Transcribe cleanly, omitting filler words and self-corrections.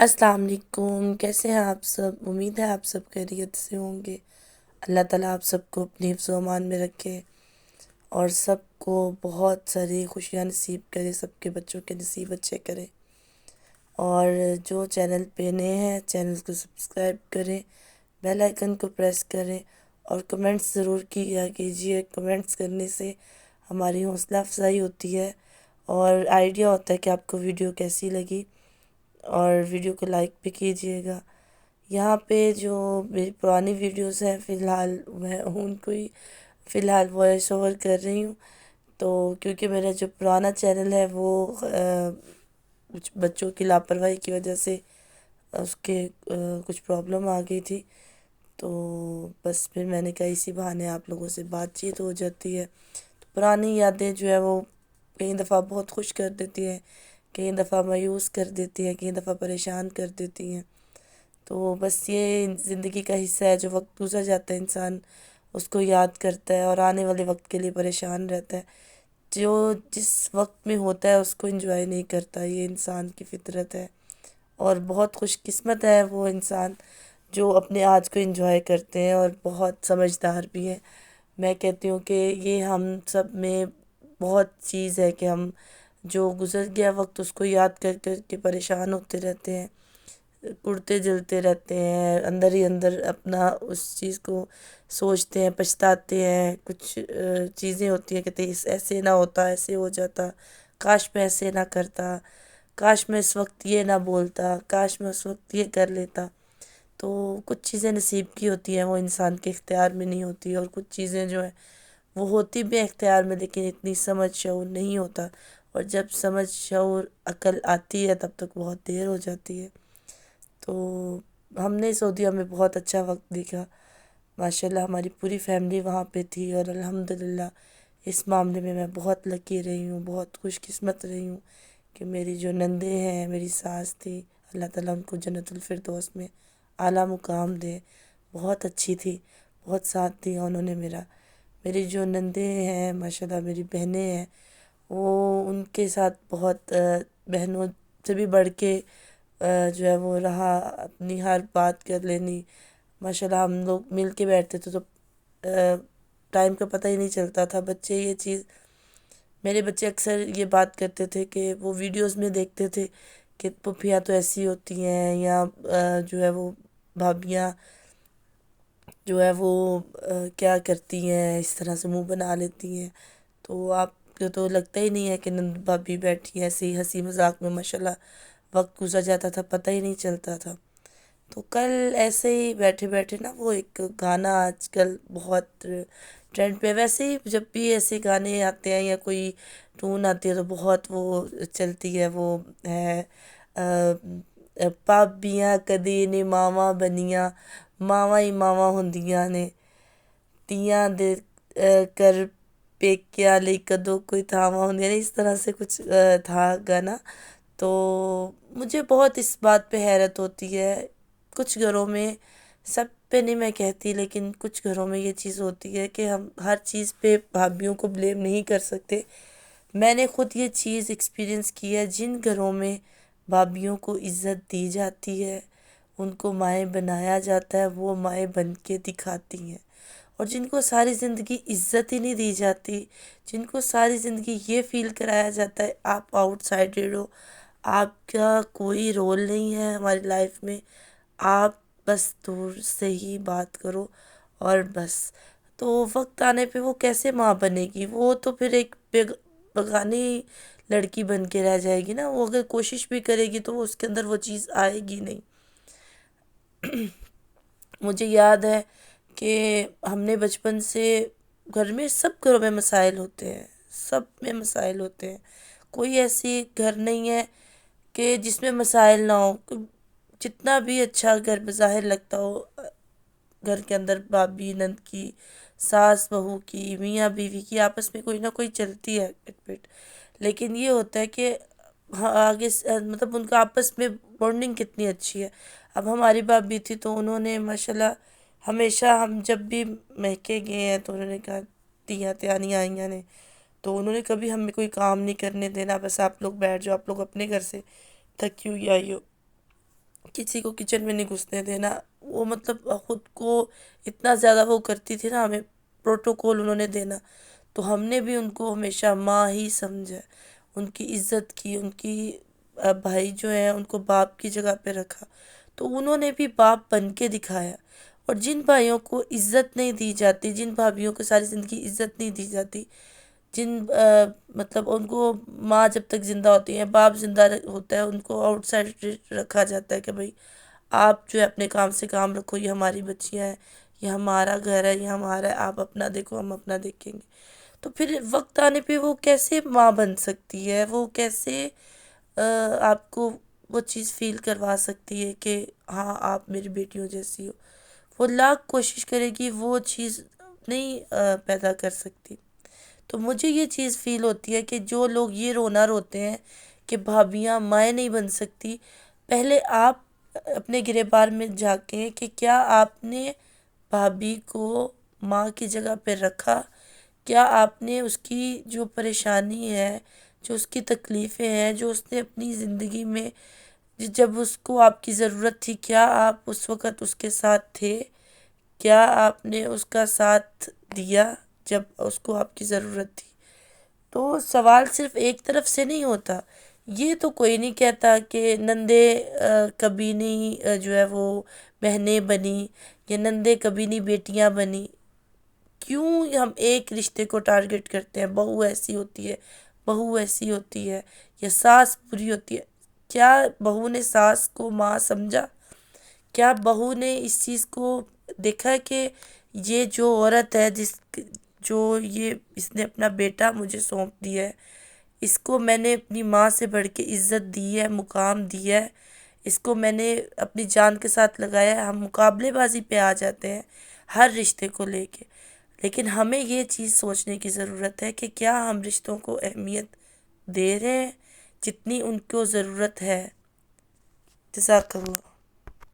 السلام علیکم، کیسے ہیں آپ سب؟ امید ہے آپ سب خیریت سے ہوں گے۔ اللہ تعالیٰ آپ سب کو اپنی حفظ و امان میں رکھے اور سب کو بہت ساری خوشیاں نصیب کرے، سب کے بچوں کے نصیب اچھے کرے۔ اور جو چینل پہ نئے ہیں چینل کو سبسکرائب کریں، بیل آئیکن کو پریس کریں اور کمنٹس ضرور کیا کیجیے۔ کمنٹس کرنے سے ہماری حوصلہ افزائی ہوتی ہے اور آئیڈیا ہوتا ہے کہ آپ کو ویڈیو کیسی لگی، اور ویڈیو کو لائک بھی کیجیے گا۔ یہاں پہ جو میری پرانی ویڈیوز ہیں فی الحال میں ان کو ہی فی الحال وائس اوور کر رہی ہوں، تو کیونکہ میرا جو پرانا چینل ہے وہ کچھ بچوں کی لاپرواہی کی وجہ سے اس کے کچھ پرابلم آ گئی تھی، تو بس پھر میں نے کہا اسی بہانے آپ لوگوں سے بات چیت ہو جاتی ہے۔ تو پرانی یادیں جو ہے وہ کئی دفعہ بہت خوش کر دیتی ہیں، کئی دفعہ مایوس کر دیتی ہیں، کئی دفعہ پریشان کر دیتی ہیں۔ تو بس یہ زندگی کا حصہ ہے، جو وقت گزر جاتا ہے انسان اس کو یاد کرتا ہے اور آنے والے وقت کے لیے پریشان رہتا ہے۔ جو جس وقت میں ہوتا ہے اس کو انجوائے نہیں کرتا، یہ انسان کی فطرت ہے، اور بہت خوش قسمت ہے وہ انسان جو اپنے آج کو انجوائے کرتے ہیں اور بہت سمجھدار بھی ہیں۔ میں کہتی ہوں کہ یہ ہم سب میں بہت چیز ہے کہ ہم جو گزر گیا وقت اس کو یاد کر کر کے پریشان ہوتے رہتے ہیں، کڑتے جلتے رہتے ہیں، اندر ہی اندر اپنا اس چیز کو سوچتے ہیں، پچھتاتے ہیں۔ کچھ چیزیں ہوتی ہیں کہتے ہیں ایسے نہ ہوتا، ایسے ہو جاتا، کاش میں ایسے نہ کرتا، کاش میں اس وقت یہ نہ بولتا، کاش میں اس وقت یہ کر لیتا۔ تو کچھ چیزیں نصیب کی ہوتی ہیں وہ انسان کے اختیار میں نہیں ہوتی، اور کچھ چیزیں جو ہیں وہ ہوتی بھی ہیں اختیار میں لیکن اتنی سمجھ شعور نہیں ہوتا، اور جب سمجھ شعور عقل آتی ہے تب تک بہت دیر ہو جاتی ہے۔ تو ہم نے سعودیہ میں بہت اچھا وقت دیکھا، ماشاءاللہ ہماری پوری فیملی وہاں پہ تھی، اور الحمدللہ اس معاملے میں میں بہت لکی رہی ہوں، بہت خوش قسمت رہی ہوں کہ میری جو نندیں ہیں، میری ساس تھی، اللہ تعالیٰ ان کو جنت الفردوس میں اعلیٰ مقام دے، بہت اچھی تھی، بہت ساتھ دیا انہوں نے میرا۔ میری جو نندیں ہیں ماشاءاللہ میری بہنیں ہیں، وہ ان کے ساتھ بہت بہنوں سے بھی بڑھ کے جو ہے وہ رہا، اپنی ہر بات کر لینی۔ ماشاءاللہ ہم لوگ مل کے بیٹھتے تھے تو ٹائم کا پتہ ہی نہیں چلتا تھا۔ بچے یہ چیز میرے بچے اکثر یہ بات کرتے تھے کہ وہ ویڈیوز میں دیکھتے تھے کہ پھوپھیاں تو ایسی ہوتی ہیں، یا جو ہے وہ بھابیاں جو ہے وہ کیا کرتی ہیں، اس طرح سے منہ بنا لیتی ہیں۔ تو آپ کو تو لگتا ہی نہیں ہے کہ نند بھابی بیٹھی ہیں، ایسے ہی ہنسی مذاق میں ماشاءاللہ وقت گزر جاتا تھا، پتہ ہی نہیں چلتا تھا۔ تو کل ایسے ہی بیٹھے بیٹھے نا وہ ایک گانا آج کل بہت ٹرینڈ پہ، ویسے ہی جب بھی ایسے گانے آتے ہیں یا کوئی ٹون آتی ہے تو بہت وہ چلتی ہے، وہ ہے پابیاں کدی نے ماواں بنیاں، ماواں ہی ماواں ہوندیاں نے، تیاں دے کر پیکیاں لئی کدو کوئی تھاواں ہوندیاں نے، اس طرح سے کچھ تھا گانا۔ تو مجھے بہت اس بات پہ حیرت ہوتی ہے، کچھ گھروں میں، سب پہ نہیں میں کہتی لیکن کچھ گھروں میں یہ چیز ہوتی ہے کہ ہم ہر چیز پہ بھابھیوں کو بلیم نہیں کر سکتے۔ میں نے خود یہ چیز ایکسپیرئنس کی ہے، جن گھروں میں بھابھیوں کو عزت دی جاتی ہے، ان کو مائیں بنایا جاتا ہے، وہ مائیں بن کے دکھاتی ہیں، اور جن کو ساری زندگی عزت ہی نہیں دی جاتی، جن کو ساری زندگی یہ فیل کرایا جاتا ہے آپ آؤٹ سائڈر ہو، آپ کا کوئی رول نہیں ہے ہماری لائف میں، آپ بس دور سے ہی بات کرو اور بس، تو وقت آنے پہ وہ کیسے ماں بنے گی؟ وہ تو پھر ایک بگانی لڑکی بن کے رہ جائے گی نا، وہ اگر کوشش بھی کرے گی تو وہ اس کے اندر وہ چیز آئے گی نہیں۔ مجھے یاد ہے کہ ہم نے بچپن سے گھر میں، سب گھروں میں مسائل ہوتے ہیں، سب میں مسائل ہوتے ہیں، کوئی ایسی گھر نہیں ہے کہ جس میں مسائل نہ ہو۔ جتنا بھی اچھا گھر بظاہر لگتا ہو، گھر کے اندر بھابھی نند کی، ساس بہو کی، میاں بیوی کی آپس میں کوئی نہ کوئی چلتی ہے کٹ پٹ، لیکن یہ ہوتا ہے کہ ہاں آگے مطلب ان کا آپس میں بانڈنگ کتنی اچھی ہے۔ اب ہماری بھابھی تھی تو انہوں نے ماشاءاللہ ہمیشہ، ہم جب بھی میکے گئے ہیں تو انہوں نے کہا تیاں تیانیاں آئیاں نے، تو انہوں نے کبھی ہمیں کوئی کام نہیں کرنے دینا، بس آپ لوگ بیٹھ جاؤ، آپ لوگ اپنے گھر سے تھکی ہوئی آئی ہو، کسی کو کچن میں نہیں گھسنے دینا، وہ مطلب خود کو اتنا زیادہ وہ کرتی تھی نا، ہمیں پروٹوکول انہوں نے دینا، تو ہم نے بھی ان کو ہمیشہ ماں ہی سمجھا، ان کی عزت کی، ان کی بھائی جو ہیں ان کو باپ کی جگہ پہ رکھا، تو انہوں نے بھی باپ بن کے دکھایا۔ اور جن بھائیوں کو عزت نہیں دی جاتی، جن بھابھیوں کو ساری زندگی عزت نہیں دی جاتی، جن مطلب ان کو ماں جب تک زندہ ہوتی ہے، باپ زندہ ہوتا ہے، ان کو آؤٹ سائڈ رکھا جاتا ہے کہ بھائی آپ جو ہے اپنے کام سے کام رکھو، یہ ہماری بچیاں ہیں، یہ ہمارا گھر ہے، یہ ہمارا ہے، آپ اپنا دیکھو، ہم اپنا دیکھیں گے۔ تو پھر وقت آنے پہ وہ کیسے ماں بن سکتی ہے، وہ کیسے آپ کو وہ چیز فیل کروا سکتی ہے کہ ہاں آپ میری بیٹیوں جیسی ہو؟ وہ لاکھ کوشش کرے گی، وہ چیز نہیں پیدا کر سکتی۔ تو مجھے یہ چیز فیل ہوتی ہے کہ جو لوگ یہ رونا روتے ہیں کہ بھابیاں مائیں نہیں بن سکتی، پہلے آپ اپنے گریبان میں جھانکیں کہ کیا آپ نے بھابھی کو ماں کی جگہ پہ رکھا؟ کیا آپ نے اس کی جو پریشانی ہے، جو اس کی تکلیفیں ہیں، جو اس نے اپنی زندگی میں جب اس کو آپ کی ضرورت تھی، کیا آپ اس وقت اس کے ساتھ تھے؟ کیا آپ نے اس کا ساتھ دیا جب اس کو آپ کی ضرورت تھی؟ تو سوال صرف ایک طرف سے نہیں ہوتا۔ یہ تو کوئی نہیں کہتا کہ نندے کبھی نہیں جو ہے وہ بہنیں بنی، یا نندے کبھی نہیں بیٹیاں بنی۔ کیوں ہم ایک رشتے کو ٹارگٹ کرتے ہیں؟ بہو ایسی ہوتی ہے، بہو ایسی ہوتی ہے، یا ساس بری ہوتی ہے۔ کیا بہو نے ساس کو ماں سمجھا؟ کیا بہو نے اس چیز کو دیکھا کہ یہ جو عورت ہے، جو یہ اس نے اپنا بیٹا مجھے سونپ دیا ہے، اس کو میں نے اپنی ماں سے بڑھ کے عزت دی ہے، مقام دیا ہے، اس کو میں نے اپنی جان کے ساتھ لگایا ہے۔ ہم مقابلے بازی پہ آ جاتے ہیں ہر رشتے کو لے کے، لیکن ہمیں یہ چیز سوچنے کی ضرورت ہے کہ کیا ہم رشتوں کو اہمیت دے رہے ہیں جتنی ان کو ضرورت ہے؟ جزاک اللہ۔